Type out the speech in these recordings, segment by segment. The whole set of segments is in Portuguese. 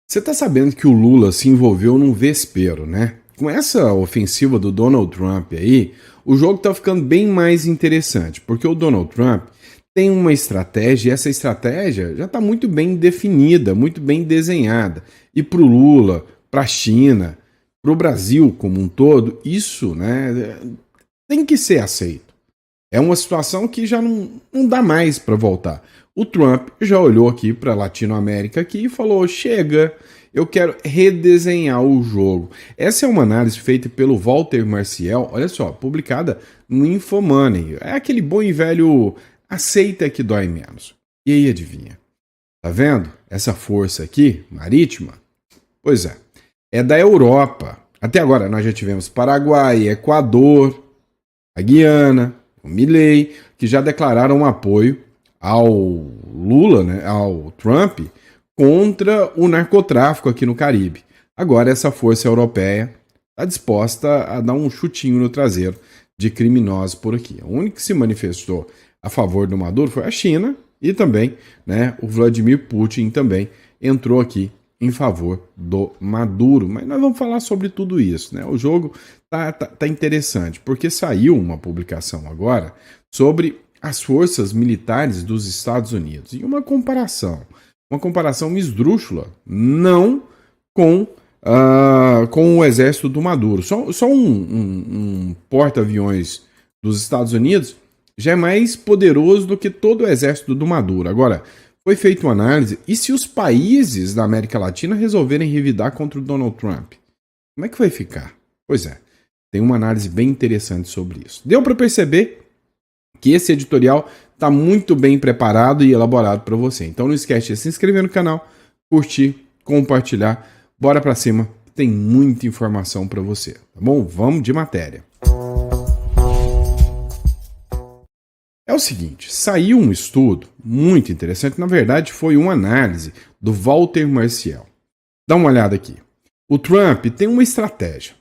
Você tá sabendo que o Lula se envolveu num vespeiro, né? Com essa ofensiva do Donald Trump aí, o jogo tá ficando bem mais interessante, porque o Donald Trump tem uma estratégia e essa estratégia já tá muito bem definida, muito bem desenhada. E pro Lula, pra China, pro Brasil como um todo, isso, né, tem que ser aceito. É uma situação que já não dá mais para voltar. O Trump já olhou aqui para a Latinoamérica aqui e falou: chega, eu quero redesenhar o jogo. Essa é uma análise feita pelo Walter Marcial, olha só, publicada no Infomoney. É aquele bom e velho aceita que dói menos. E aí, adivinha? Tá vendo? Essa força aqui, marítima? Pois é da Europa. Até agora nós já tivemos Paraguai, Equador, a Guiana, o Milei, que já declararam apoio ao Lula, né, ao Trump, contra o narcotráfico aqui no Caribe. Agora essa força europeia está disposta a dar um chutinho no traseiro de criminosos por aqui. O único que se manifestou a favor do Maduro foi a China e também, né, o Vladimir Putin também entrou aqui em favor do Maduro. Mas nós vamos falar sobre tudo isso, né? O jogo tá interessante, porque saiu uma publicação agora sobre as forças militares dos Estados Unidos e uma comparação esdrúxula, não com, com o exército do Maduro. Só um porta-aviões dos Estados Unidos já é mais poderoso do que todo o exército do Maduro. Agora, foi feita uma análise, e se os países da América Latina resolverem revidar contra o Donald Trump? Como é que vai ficar? Pois é, tem uma análise bem interessante sobre isso. Deu para perceber que esse editorial está muito bem preparado e elaborado para você. Então não esquece de se inscrever no canal, curtir, compartilhar. Bora para cima, tem muita informação para você, tá bom? Vamos de matéria. É o seguinte, saiu um estudo muito interessante, na verdade foi uma análise do Walter Marcial. Dá uma olhada aqui. O Trump tem uma estratégia.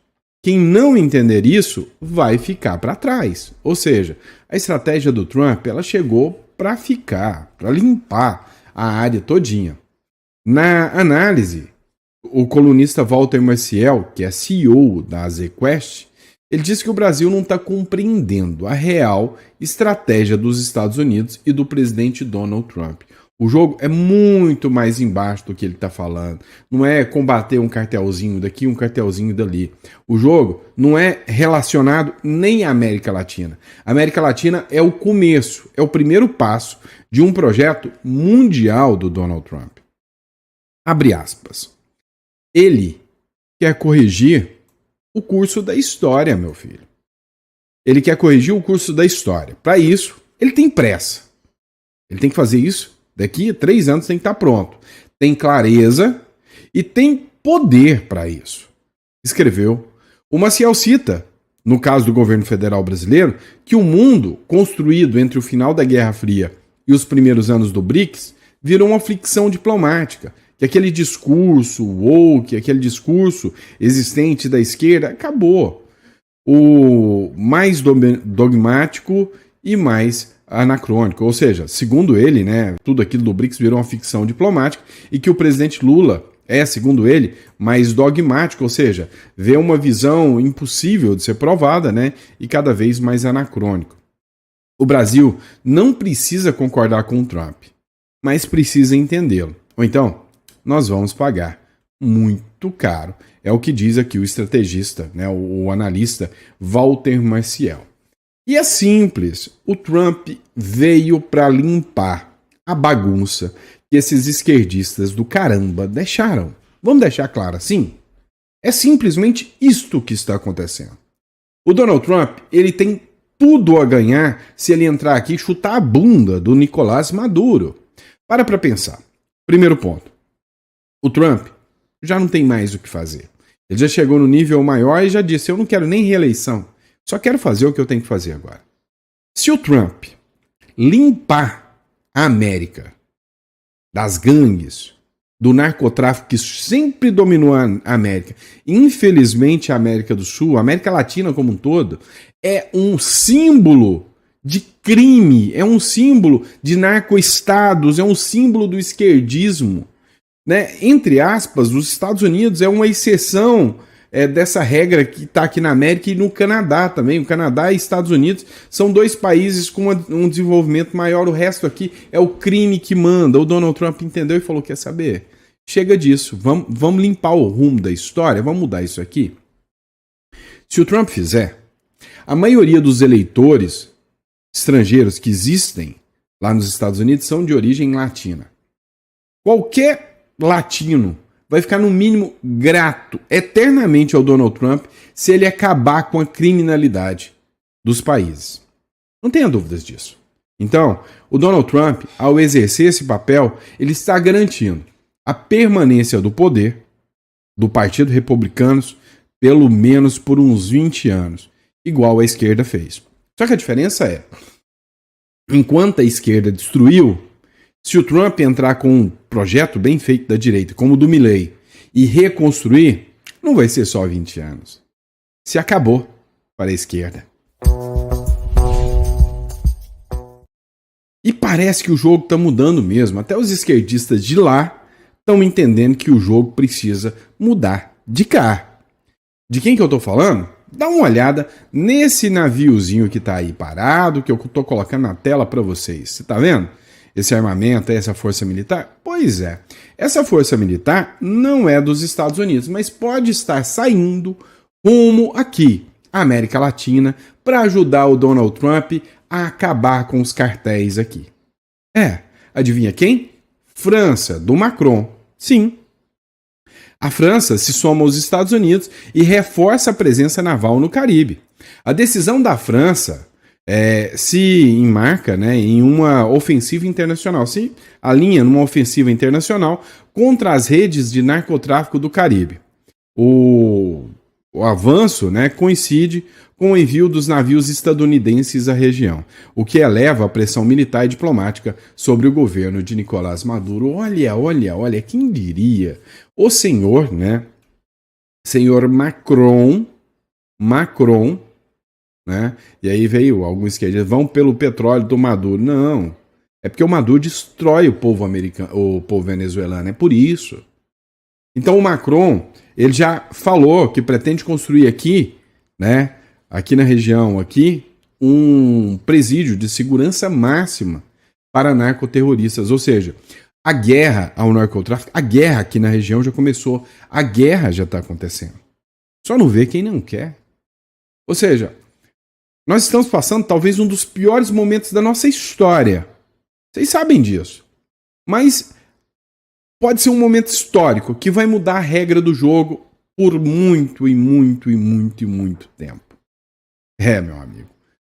Quem não entender isso vai ficar para trás. Ou seja, a estratégia do Trump ela chegou para ficar, para limpar a área todinha. Na análise, o colunista Walter Marcial, que é CEO da ZQuest, ele disse que o Brasil não está compreendendo a real estratégia dos Estados Unidos e do presidente Donald Trump. O jogo é muito mais embaixo do que ele está falando. Não é combater um cartelzinho daqui, um cartelzinho dali. O jogo não é relacionado nem à América Latina. A América Latina é o começo, é o primeiro passo de um projeto mundial do Donald Trump. Abre aspas. Ele quer corrigir o curso da história, meu filho. Ele quer corrigir o curso da história. Para isso, ele tem pressa. Ele tem que fazer isso. Daqui a 3 anos tem que estar pronto. Tem clareza e tem poder para isso. Escreveu. O Maciel cita, no caso do governo federal brasileiro, que o mundo construído entre o final da Guerra Fria e os primeiros anos do BRICS virou uma fricção diplomática. Que aquele discurso woke, aquele discurso existente da esquerda, acabou. O mais dogmático e mais anacrônico. Ou seja, segundo ele, né, tudo aquilo do BRICS virou uma ficção diplomática e que o presidente Lula é, segundo ele, mais dogmático, ou seja, vê uma visão impossível de ser provada, né, e cada vez mais anacrônico. O Brasil não precisa concordar com o Trump, mas precisa entendê-lo. Ou então, nós vamos pagar muito caro. É o que diz aqui o estrategista, né, o analista Walter Marcial. E é simples, o Trump veio para limpar a bagunça que esses esquerdistas do caramba deixaram. Vamos deixar claro assim? É simplesmente isto que está acontecendo. O Donald Trump, ele tem tudo a ganhar se ele entrar aqui e chutar a bunda do Nicolás Maduro. Para pensar. Primeiro ponto. O Trump já não tem mais o que fazer. Ele já chegou no nível maior e já disse, eu não quero nem reeleição, só quero fazer o que eu tenho que fazer agora. Se o Trump limpar a América das gangues, do narcotráfico que sempre dominou a América, infelizmente a América do Sul, a América Latina como um todo, é um símbolo de crime, é um símbolo de narcoestados, é um símbolo do esquerdismo. né? Entre aspas, os Estados Unidos é uma exceção dessa regra que está aqui na América e no Canadá também. O Canadá e Estados Unidos são dois países com um desenvolvimento maior. O resto aqui é o crime que manda. O Donald Trump entendeu e falou: quer saber? Chega disso, vamos limpar o rumo da história, vamos mudar isso aqui. Se o Trump fizer, a maioria dos eleitores estrangeiros que existem lá nos Estados Unidos são de origem latina. Qualquer latino vai ficar no mínimo grato eternamente ao Donald Trump se ele acabar com a criminalidade dos países. Não tenha dúvidas disso. Então, o Donald Trump, ao exercer esse papel, ele está garantindo a permanência do poder do Partido Republicano pelo menos por uns 20 anos, igual a esquerda fez. Só que a diferença é, enquanto a esquerda destruiu, se o Trump entrar com um projeto bem feito da direita, como o do Milley, e reconstruir, não vai ser só 20 anos. Se acabou para a esquerda. E parece que o jogo está mudando mesmo. Até os esquerdistas de lá estão entendendo que o jogo precisa mudar de cá. De quem que eu estou falando? Dá uma olhada nesse naviozinho que está aí parado, que eu estou colocando na tela para vocês. Você está vendo? Esse armamento, essa força militar? Pois é. Essa força militar não é dos Estados Unidos, mas pode estar saindo rumo aqui, a América Latina, para ajudar o Donald Trump a acabar com os cartéis aqui. Adivinha quem? França, do Macron. Sim. A França se soma aos Estados Unidos e reforça a presença naval no Caribe. A decisão da França se enmarca, né, em uma ofensiva internacional, se alinha numa ofensiva internacional contra as redes de narcotráfico do Caribe. O avanço, né, coincide com o envio dos navios estadunidenses à região, o que eleva a pressão militar e diplomática sobre o governo de Nicolás Maduro. Olha, quem diria? O senhor, né, senhor Macron, né, e aí veio alguns esquerdistas, vão pelo petróleo do Maduro. Não, é porque o Maduro destrói o povo americano, o povo venezuelano, é por isso. Então o Macron, ele já falou que pretende construir aqui, né, aqui na região, aqui, um presídio de segurança máxima para narcoterroristas. Ou seja, a guerra ao narcotráfico, a guerra aqui na região já começou, a guerra já está acontecendo. Só não vê quem não quer. Ou seja, nós estamos passando talvez um dos piores momentos da nossa história. Vocês sabem disso. Mas pode ser um momento histórico que vai mudar a regra do jogo por muito tempo. Meu amigo,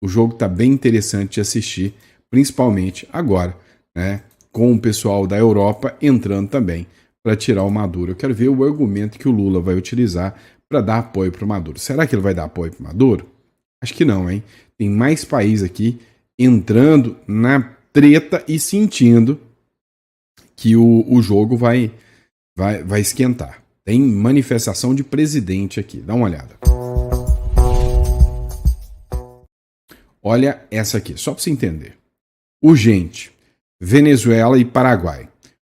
o jogo está bem interessante de assistir, principalmente agora, né, com o pessoal da Europa entrando também para tirar o Maduro. Eu quero ver o argumento que o Lula vai utilizar para dar apoio para o Maduro. Será que ele vai dar apoio para o Maduro? Acho que não, hein? Tem mais países aqui entrando na treta e sentindo que o jogo vai esquentar. Tem manifestação de presidente aqui. Dá uma olhada. Olha essa aqui, só para você entender. Urgente. Venezuela e Paraguai.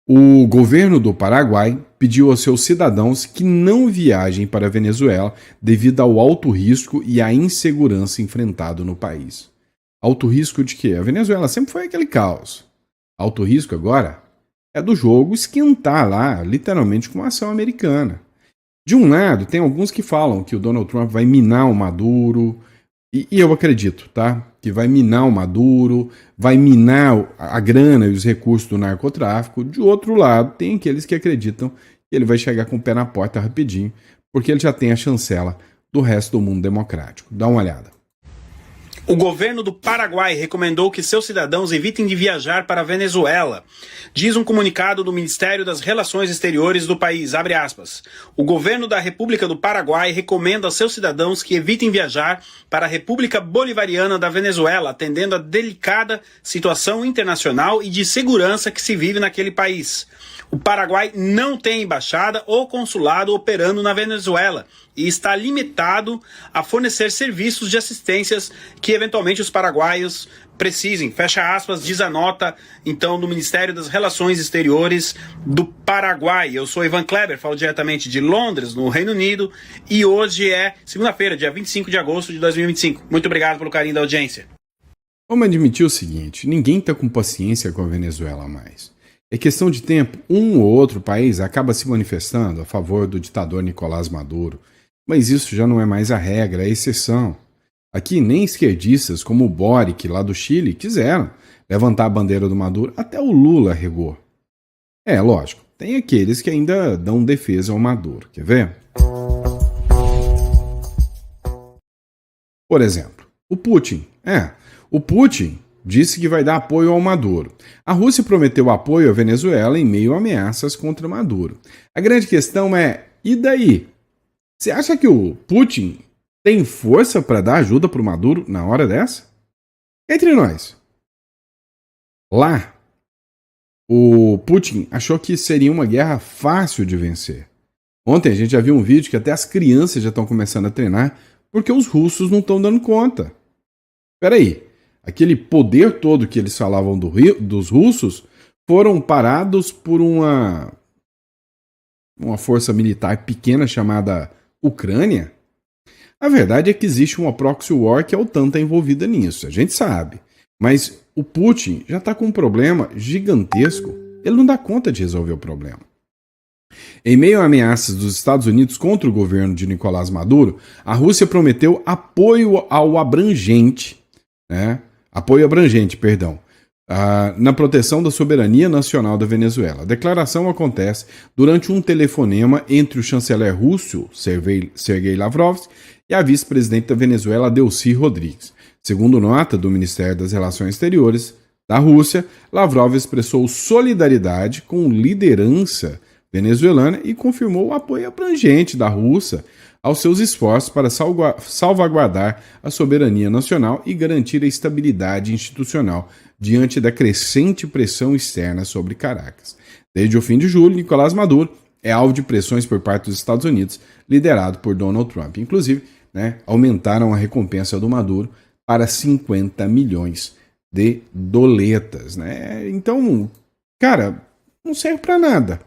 O governo do Paraguai pediu aos seus cidadãos que não viajem para a Venezuela devido ao alto risco e à insegurança enfrentado no país. Alto risco de quê? A Venezuela sempre foi aquele caos. Alto risco agora é do jogo esquentar lá, literalmente com uma ação americana. De um lado, tem alguns que falam que o Donald Trump vai minar o Maduro, e eu acredito, tá? Que vai minar o Maduro, vai minar a grana e os recursos do narcotráfico. De outro lado, tem aqueles que acreditam que ele vai chegar com o pé na porta rapidinho, porque ele já tem a chancela do resto do mundo democrático. Dá uma olhada. O governo do Paraguai recomendou que seus cidadãos evitem de viajar para a Venezuela. Diz um comunicado do Ministério das Relações Exteriores do país, abre aspas. O governo da República do Paraguai recomenda a seus cidadãos que evitem viajar para a República Bolivariana da Venezuela, atendendo à delicada situação internacional e de segurança que se vive naquele país. O Paraguai não tem embaixada ou consulado operando na Venezuela e está limitado a fornecer serviços de assistências que eventualmente os paraguaios precisem. Fecha aspas, diz a nota, então, do Ministério das Relações Exteriores do Paraguai. Eu sou Ivan Kleber, falo diretamente de Londres, no Reino Unido, e hoje é segunda-feira, dia 25 de agosto de 2025. Muito obrigado pelo carinho da audiência. Vamos admitir o seguinte, ninguém está com paciência com a Venezuela mais. É questão de tempo, um ou outro país acaba se manifestando a favor do ditador Nicolás Maduro, mas isso já não é mais a regra, é a exceção. Aqui nem esquerdistas como o Boric, lá do Chile, quiseram levantar a bandeira do Maduro, até o Lula regou. É, lógico, tem aqueles que ainda dão defesa ao Maduro, quer ver? Por exemplo, o Putin. O Putin disse que vai dar apoio ao Maduro. A Rússia prometeu apoio à Venezuela em meio a ameaças contra Maduro. A grande questão é, e daí? Você acha que o Putin tem força para dar ajuda para o Maduro na hora dessa? Entre nós. Lá, o Putin achou que seria uma guerra fácil de vencer. Ontem a gente já viu um vídeo que até as crianças já estão começando a treinar porque os russos não estão dando conta. Peraí, aquele poder todo que eles falavam dos russos foram parados por uma força militar pequena chamada Ucrânia? A verdade é que existe uma proxy war que a OTAN está envolvida nisso, a gente sabe. Mas o Putin já está com um problema gigantesco. Ele não dá conta de resolver o problema. Em meio a ameaças dos Estados Unidos contra o governo de Nicolás Maduro, a Rússia prometeu apoio abrangente, na proteção da soberania nacional da Venezuela. A declaração acontece durante um telefonema entre o chanceler russo, Sergei Lavrov, e a vice-presidente da Venezuela, Delcy Rodrigues. Segundo nota do Ministério das Relações Exteriores da Rússia, Lavrov expressou solidariedade com liderança venezuelana e confirmou o apoio abrangente da Rússia aos seus esforços para salvaguardar a soberania nacional e garantir a estabilidade institucional diante da crescente pressão externa sobre Caracas. Desde o fim de julho, Nicolás Maduro é alvo de pressões por parte dos Estados Unidos, liderado por Donald Trump. Inclusive, aumentaram a recompensa do Maduro para 50 milhões de doletas. Então, cara, não serve para nada.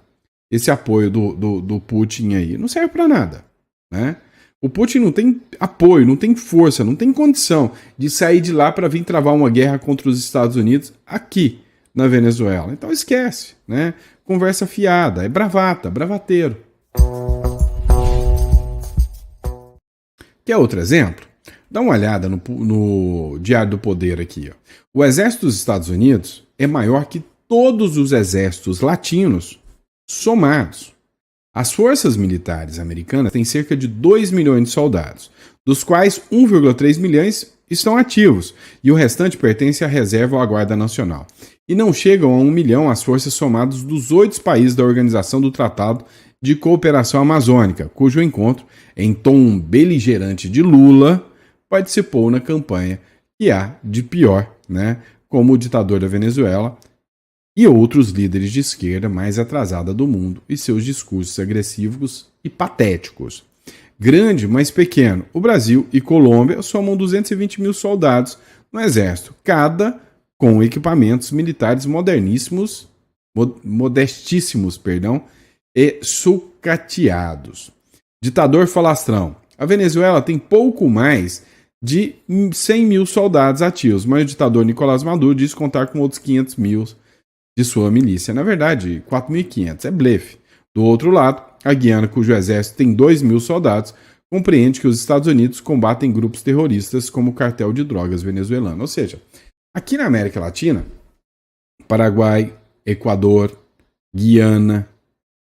Esse apoio do Putin aí não serve para nada. O Putin não tem apoio, não tem força, não tem condição de sair de lá para vir travar uma guerra contra os Estados Unidos aqui na Venezuela. Então esquece, Conversa fiada, é bravata, bravateiro. Quer outro exemplo? Dá uma olhada no Diário do Poder aqui. Ó. O exército dos Estados Unidos é maior que todos os exércitos latinos somados. As forças militares americanas têm cerca de 2 milhões de soldados, dos quais 1,3 milhões estão ativos, e o restante pertence à reserva ou à Guarda Nacional. E não chegam a 1 milhão as forças somadas dos 8 países da Organização do Tratado de Cooperação Amazônica, cujo encontro, em tom beligerante de Lula, participou na campanha que há de pior, como o ditador da Venezuela e outros líderes de esquerda mais atrasada do mundo e seus discursos agressivos e patéticos. Grande, mas pequeno, o Brasil e Colômbia somam 220 mil soldados no exército, cada com equipamentos militares modestíssimos, e sucateados. Ditador falastrão. A Venezuela tem pouco mais de 100 mil soldados ativos, mas o ditador Nicolás Maduro diz contar com outros 500 mil de sua milícia. Na verdade, 4.500 é blefe. Do outro lado, a Guiana, cujo exército tem 2 mil soldados, compreende que os Estados Unidos combatem grupos terroristas como o cartel de drogas venezuelano. Ou seja, aqui na América Latina, Paraguai, Equador, Guiana,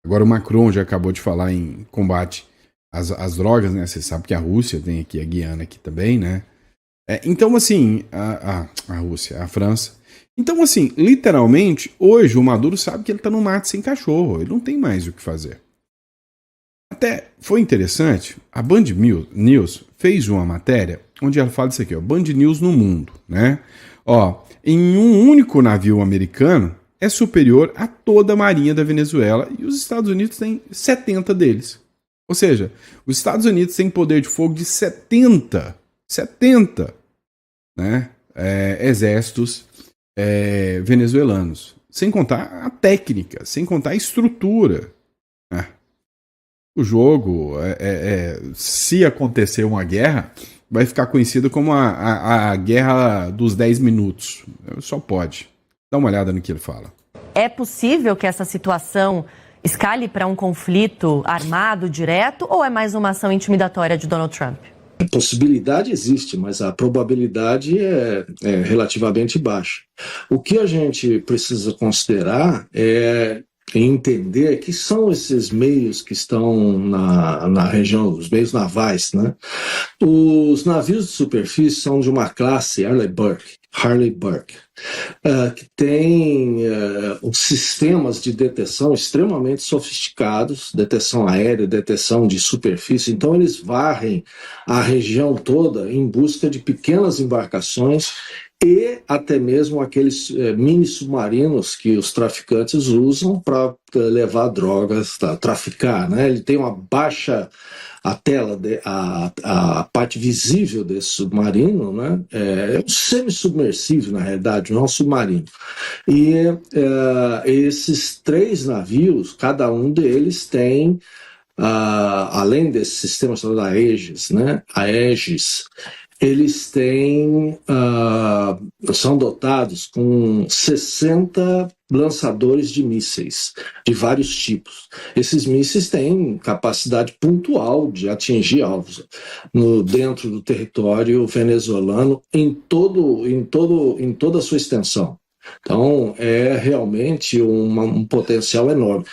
agora o Macron já acabou de falar em combate às drogas, Você sabe que a Rússia tem aqui, a Guiana aqui também, Então, assim, a Rússia, a França. Então, assim, literalmente, hoje o Maduro sabe que ele está no mato sem cachorro, ele não tem mais o que fazer. Até foi interessante, a Band News fez uma matéria onde ela fala isso aqui, Band News no mundo, em um único navio americano é superior a toda a marinha da Venezuela e os Estados Unidos têm 70 deles. Ou seja, os Estados Unidos têm poder de fogo de 70, né, exércitos venezuelanos. Sem contar a técnica, sem contar a estrutura. Né? O jogo, se acontecer uma guerra, vai ficar conhecido como a guerra dos 10 minutos. Só pode. Dá uma olhada no que ele fala. É possível que essa situação escale para um conflito armado direto ou é mais uma ação intimidatória de Donald Trump? A possibilidade existe, mas a probabilidade é relativamente baixa. O que a gente precisa considerar é entender que são esses meios que estão na região, os meios navais, né? Os navios de superfície são de uma classe Harley Burke, que tem os sistemas de detecção extremamente sofisticados, detecção aérea, detecção de superfície. Então eles varrem a região toda em busca de pequenas embarcações e até mesmo aqueles mini submarinos que os traficantes usam para levar drogas, traficar, né? Ele tem uma baixa a parte visível desse submarino, né? É um semi-submersível, na realidade, não é um submarino. E esses 3 navios, cada um deles tem, além desse sistema chamado Aegis, né? Aegis, eles são dotados com 60 lançadores de mísseis de vários tipos. Esses mísseis têm capacidade pontual de atingir alvos dentro do território venezuelano em toda a sua extensão. Então, é realmente um potencial enorme.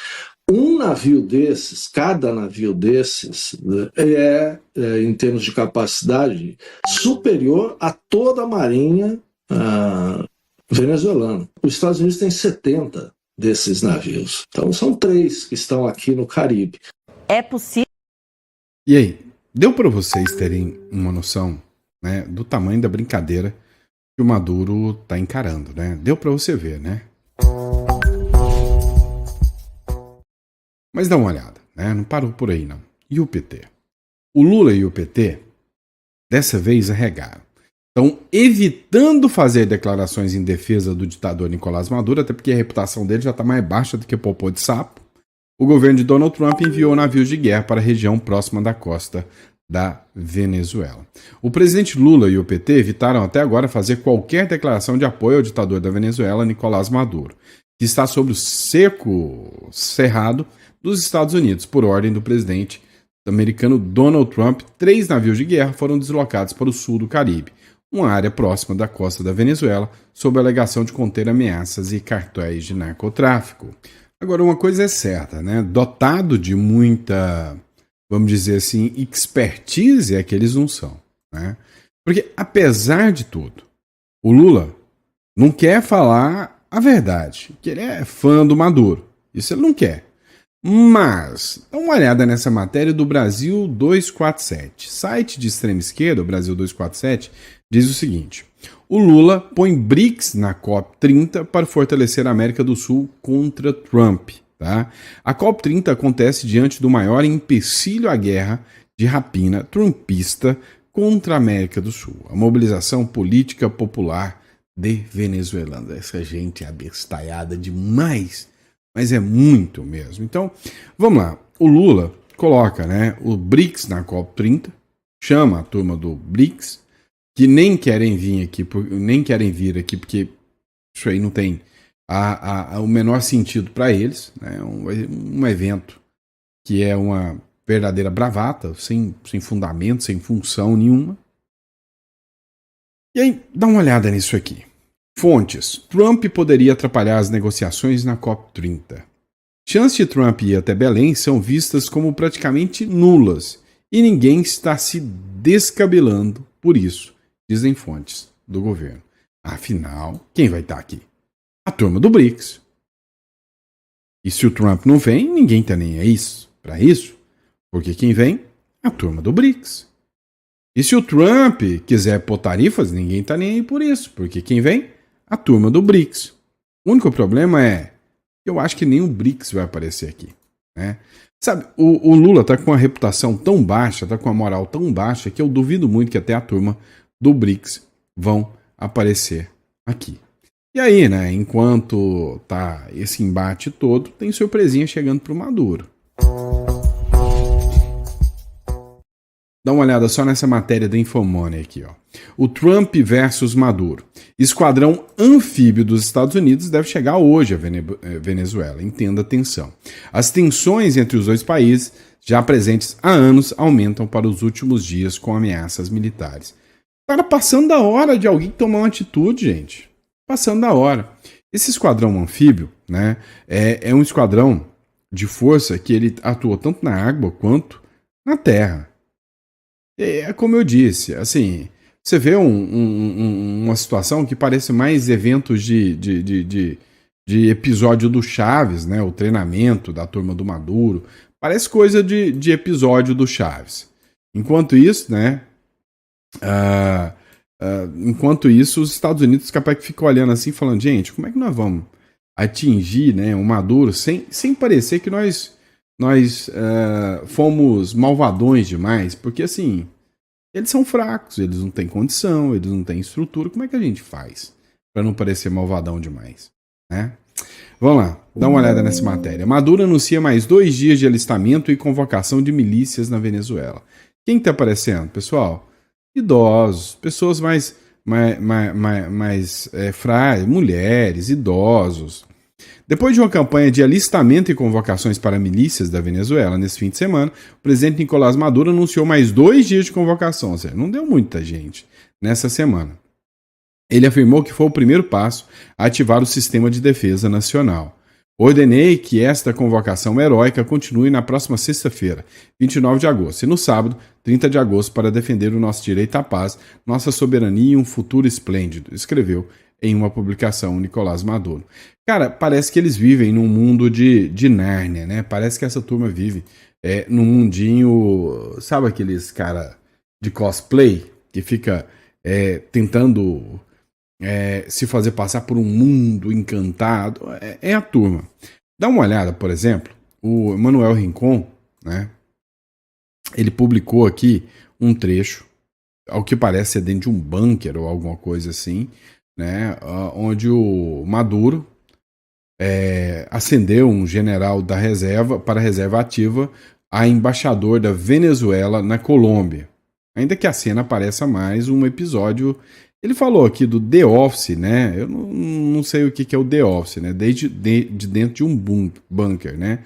Um navio desses, cada navio desses, em termos de capacidade, superior a toda a marinha venezuelana. Os Estados Unidos têm 70 desses navios. Então, são 3 que estão aqui no Caribe. É possível... E aí, deu para vocês terem uma noção, né, do tamanho da brincadeira que o Maduro está encarando, né? Deu para você ver, né? Mas dá uma olhada, né? Não parou por aí, não. E o PT? O Lula e o PT, dessa vez, arregaram. Estão evitando fazer declarações em defesa do ditador Nicolás Maduro, até porque a reputação dele já está mais baixa do que popô de sapo. O governo de Donald Trump enviou navios de guerra para a região próxima da costa da Venezuela. O presidente Lula e o PT evitaram até agora fazer qualquer declaração de apoio ao ditador da Venezuela, Nicolás Maduro, que está sob o cerrado dos Estados Unidos, por ordem do presidente americano Donald Trump. 3 navios de guerra foram deslocados para o sul do Caribe, uma área próxima da costa da Venezuela, sob a alegação de conter ameaças e cartéis de narcotráfico. Agora, uma coisa é certa, né? Dotado de muita, vamos dizer assim, expertise é que eles não são, né? Porque, apesar de tudo, o Lula não quer falar a verdade, que ele é fã do Maduro. Isso ele não quer. Mas, dá uma olhada nessa matéria do Brasil 247. Site de extrema esquerda, o Brasil 247, diz o seguinte: o Lula põe BRICS na COP30 para fortalecer a América do Sul contra Trump. Tá? A COP30 acontece diante do maior empecilho à guerra de rapina trumpista contra a América do Sul, a mobilização política popular de venezuelanos. Essa gente é abestalhada demais, mas é muito mesmo. Então, vamos lá. O Lula coloca, né, o BRICS na COP30, chama a turma do BRICS, que nem querem vir aqui porque isso aí não tem o menor sentido para eles, né? Um evento que é uma verdadeira bravata, sem fundamento, sem função nenhuma. E aí, dá uma olhada nisso aqui. Fontes: Trump poderia atrapalhar as negociações na COP30. Chances de Trump ir até Belém são vistas como praticamente nulas e ninguém está se descabelando por isso, dizem fontes do governo. Afinal, quem vai estar aqui? A turma do BRICS. E se o Trump não vem, ninguém está nem aí para isso, porque quem vem? A turma do BRICS. E se o Trump quiser pôr tarifas, ninguém está nem aí por isso, porque quem vem? A turma do BRICS. O único problema é que eu acho que nem o BRICS vai aparecer aqui. né? Sabe, o Lula tá com uma reputação tão baixa, tá com uma moral tão baixa, que eu duvido muito que até a turma do BRICS vão aparecer aqui. E aí, né, enquanto tá esse embate todo, tem surpresinha chegando pro Maduro. Dá uma olhada só nessa matéria da Infomoney aqui, ó. O Trump versus Maduro. Esquadrão anfíbio dos Estados Unidos deve chegar hoje a Venezuela. Entenda a tensão. As tensões entre os dois países, já presentes há anos, aumentam para os últimos dias com ameaças militares. Tá passando da hora de alguém tomar uma atitude, gente. Passando da hora. Esse esquadrão anfíbio, né, é um esquadrão de força que ele atua tanto na água quanto na terra. É como eu disse, assim, você vê uma situação que parece mais eventos de episódio do Chaves, né? O treinamento da turma do Maduro. Parece coisa de episódio do Chaves. Enquanto isso, né? Enquanto isso, os Estados Unidos capaz que ficam olhando assim, falando, gente, como é que nós vamos atingir, né, o Maduro sem parecer que nós fomos malvadões demais, porque assim, eles são fracos, eles não têm condição, eles não têm estrutura, como é que a gente faz para não parecer malvadão demais, né? Vamos lá, dá uma olhada nessa matéria. Maduro anuncia mais 2 dias de alistamento e convocação de milícias na Venezuela. Quem está aparecendo, pessoal? Idosos, pessoas mais frágeis, mulheres, idosos. Depois de uma campanha de alistamento e convocações para milícias da Venezuela nesse fim de semana, o presidente Nicolás Maduro anunciou mais 2 dias de convocação, ou seja, não deu muita gente nessa semana. Ele afirmou que foi o primeiro passo a ativar o sistema de defesa nacional. Ordenei que esta convocação heróica continue na próxima sexta-feira, 29 de agosto, e no sábado, 30 de agosto, para defender o nosso direito à paz, nossa soberania e um futuro esplêndido, escreveu em uma publicação Nicolás Maduro. Cara, parece que eles vivem num mundo de Nárnia, né? Parece que essa turma vive num mundinho, sabe aqueles cara de cosplay que fica tentando se fazer passar por um mundo encantado? É a turma. Dá uma olhada, por exemplo, o Emmanuel Rincon, né? Ele publicou aqui um trecho, ao que parece ser dentro de um bunker ou alguma coisa assim, né, onde o Maduro ascendeu um general da reserva para a reserva ativa a embaixador da Venezuela na Colômbia. Ainda que a cena pareça mais um episódio. Ele falou aqui do The Office, né? Eu não sei o que é o The Office, né? Desde de dentro de um bunker, né?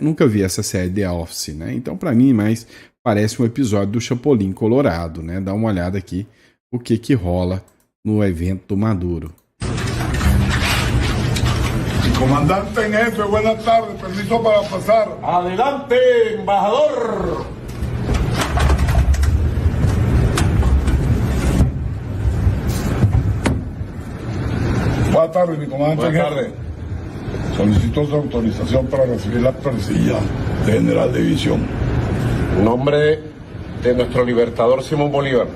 Nunca vi essa série The Office, né? Então, para mim, mais parece um episódio do Chapolin Colorado, né? Dá uma olhada aqui o que rola no evento do Maduro. Comandante en jefe, buenas tardes, permiso para pasar. Adelante, embajador. Buenas tardes, mi comandante en Buenas jefe. tardes. Solicito su autorización para recibir la persilla de general de división. En nombre de nuestro libertador Simón Bolívar.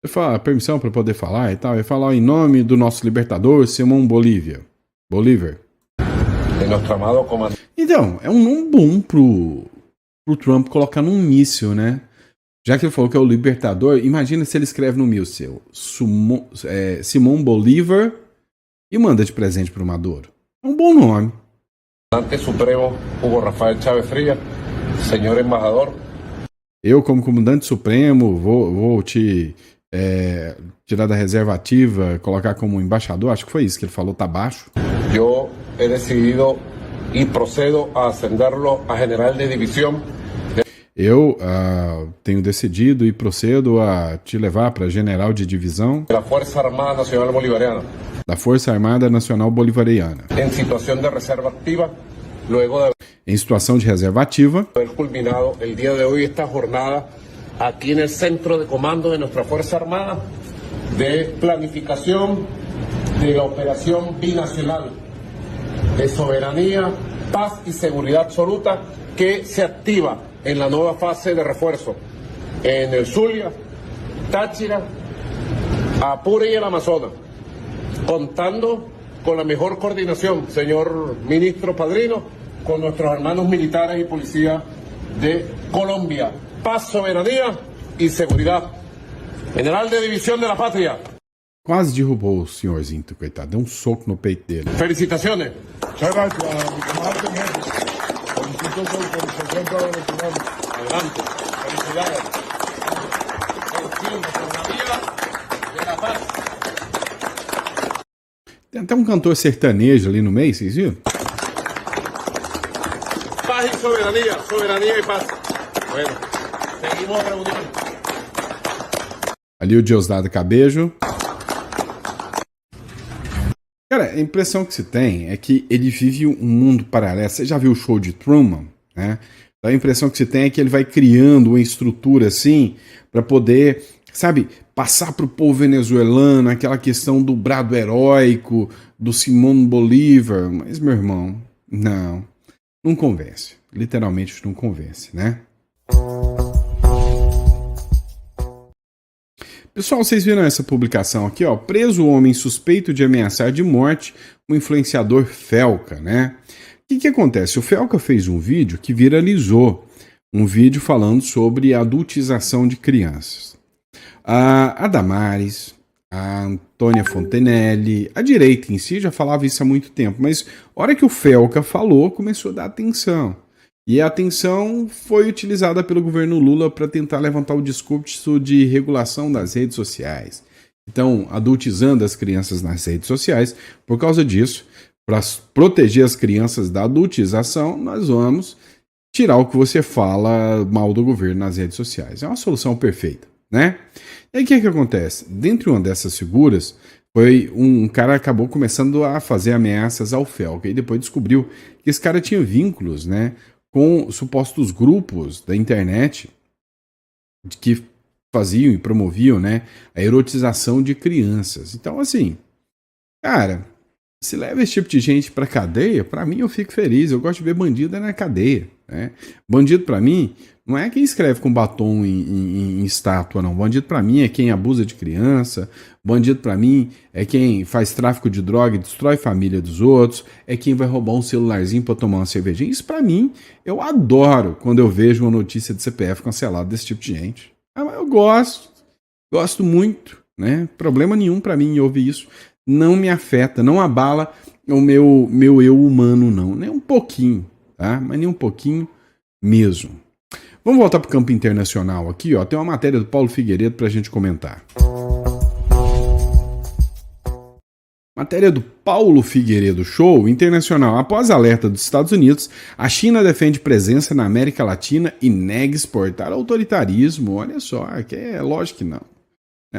Ele fala permissão para poder falar e tal. Ele fala em nome do nosso libertador Simón Bolívar. De nuestro amado comandante. Então, é um nome bom pro Trump colocar num míssil, né? Já que ele falou que é o libertador, imagina se ele escreve no míssil Simón Bolívar e manda de presente pro Maduro. É um bom nome. Comandante Supremo Hugo Rafael Chávez Frías, senhor embajador. Eu, como comandante supremo, vou te tirar da reserva ativa, colocar como embaixador. Acho que foi isso que ele falou, tá baixo. Yo he decidido y procedo a ascenderlo a general de división. Eu tenho decidido e procedo a te levar para general de divisão De la Fuerza Armada Nacional Bolivariana. da Força Armada Nacional Bolivariana, En situación de reserva activa, luego de em situação de reserva ativa, haber culminado el día de hoy esta jornada aquí en el centro de comando de nuestra Fuerza Armada de planificación de la operación binacional de soberanía, paz y seguridad absoluta que se activa en la nueva fase de refuerzo en el Zulia, Táchira, Apure y el Amazonas, contando con la mejor coordinación, señor ministro Padrino, con nuestros hermanos militares y policías de Colombia. Paz, soberanía y seguridad. General de División de la Patria. Quase derrubou o senhorzinho, coitado. Deu um soco no peito dele. Felicitaciones. Muchas gracias, mi comandante en jefe. Felicito por el presidente nacional. Adelante. Felicidades. Seguimos por la vía de la paz. Tem até um cantor sertanejo ali no meio, vocês viram? Paz y soberanía, soberanía y paz. Bueno, seguimos reuniendo. Ali o Diosdado Cabejo. Cara, a impressão que se tem é que ele vive um mundo paralelo. Você já viu o show de Truman, né? Então a impressão que se tem é que ele vai criando uma estrutura assim para poder, sabe, passar para o povo venezuelano aquela questão do brado heróico, do Simón Bolívar. Mas, meu irmão, não convence. Literalmente não convence, né? Pessoal, vocês viram essa publicação aqui, ó? Preso o homem suspeito de ameaçar de morte o influenciador Felca, né? O que acontece? O Felca fez um vídeo que viralizou. Um vídeo falando sobre a adultização de crianças. A Damares, a Antônia Fontenelle, a direita em si já falava isso há muito tempo, mas a hora que o Felca falou, começou a dar atenção. E a atenção foi utilizada pelo governo Lula para tentar levantar o discurso de regulação das redes sociais. Então, adultizando as crianças nas redes sociais. Por causa disso, para proteger as crianças da adultização, nós vamos tirar o que você fala mal do governo nas redes sociais. É uma solução perfeita, né? E aí o que acontece? Dentre uma dessas figuras, foi um cara que acabou começando a fazer ameaças ao Felca e depois descobriu que esse cara tinha vínculos, né, com supostos grupos da internet que faziam e promoviam, né, a erotização de crianças. Então, assim, cara, se leva esse tipo de gente pra cadeia, pra mim eu fico feliz. Eu gosto de ver bandido na cadeia, né? Bandido pra mim não é quem escreve com batom em estátua, não. Bandido pra mim é quem abusa de criança. Bandido pra mim é quem faz tráfico de droga e destrói a família dos outros. É quem vai roubar um celularzinho pra tomar uma cervejinha. Isso pra mim, eu adoro quando eu vejo uma notícia de CPF cancelada desse tipo de gente. Eu gosto muito, né? Problema nenhum pra mim em ouvir isso. Não me afeta, não abala o meu eu humano, não. Nem um pouquinho, tá? Mas nem um pouquinho mesmo. Vamos voltar para o campo internacional aqui, ó. Tem uma matéria do Paulo Figueiredo para a gente comentar. Matéria do Paulo Figueiredo Show internacional. Após alerta dos Estados Unidos, a China defende presença na América Latina e nega exportar autoritarismo. Olha só, que é lógico que não.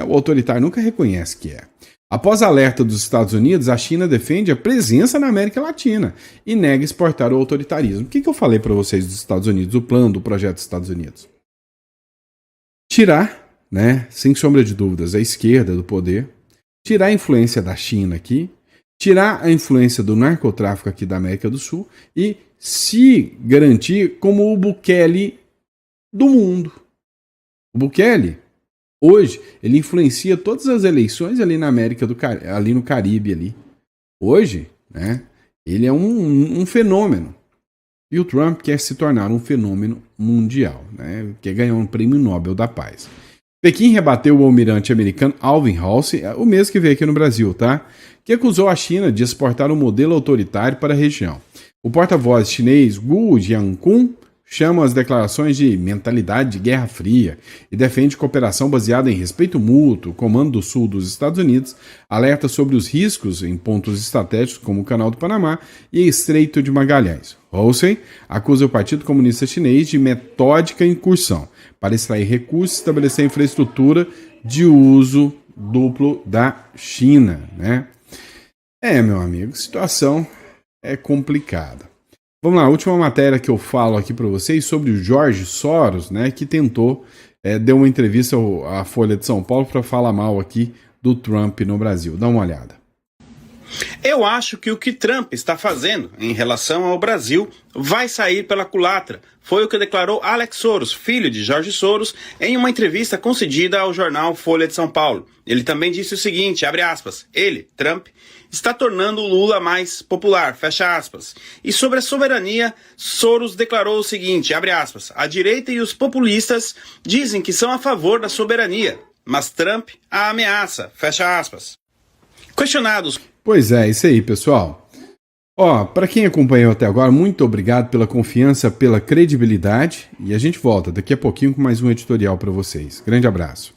O autoritário nunca reconhece que é. Após alerta dos Estados Unidos, a China defende a presença na América Latina e nega exportar o autoritarismo. O que eu falei para vocês dos Estados Unidos, o plano do projeto dos Estados Unidos? Tirar, né, sem sombra de dúvidas, a esquerda do poder, tirar a influência da China aqui, tirar a influência do narcotráfico aqui da América do Sul e se garantir como o Bukele do mundo. O Bukele, hoje, ele influencia todas as eleições ali na América ali no Caribe ali. Hoje, né, ele é um fenômeno. E o Trump quer se tornar um fenômeno mundial, né, quer ganhar um prêmio Nobel da Paz. Pequim rebateu o almirante americano Alvin Halsey, o mesmo que veio aqui no Brasil, tá? Que acusou a China de exportar um modelo autoritário para a região. O porta-voz chinês Gu Jiankun chama as declarações de mentalidade de Guerra Fria e defende cooperação baseada em respeito mútuo. O Comando do Sul dos Estados Unidos alerta sobre os riscos em pontos estratégicos como o Canal do Panamá e Estreito de Magalhães. Halsey acusa o Partido Comunista Chinês de metódica incursão para extrair recursos e estabelecer infraestrutura de uso duplo da China, né? Meu amigo, a situação é complicada. Vamos lá, a última matéria que eu falo aqui para vocês sobre o Jorge Soros, né, que tentou, deu uma entrevista à Folha de São Paulo para falar mal aqui do Trump no Brasil. Dá uma olhada. Eu acho que o que Trump está fazendo em relação ao Brasil vai sair pela culatra. Foi o que declarou Alex Soros, filho de Jorge Soros, em uma entrevista concedida ao jornal Folha de São Paulo. Ele também disse o seguinte, abre aspas, ele, Trump, está tornando o Lula mais popular, fecha aspas. E sobre a soberania, Soros declarou o seguinte, abre aspas, a direita e os populistas dizem que são a favor da soberania, mas Trump a ameaça, fecha aspas. Questionados. Pois é, isso aí, pessoal. Ó, para quem acompanhou até agora, muito obrigado pela confiança, pela credibilidade. E a gente volta daqui a pouquinho com mais um editorial para vocês. Grande abraço.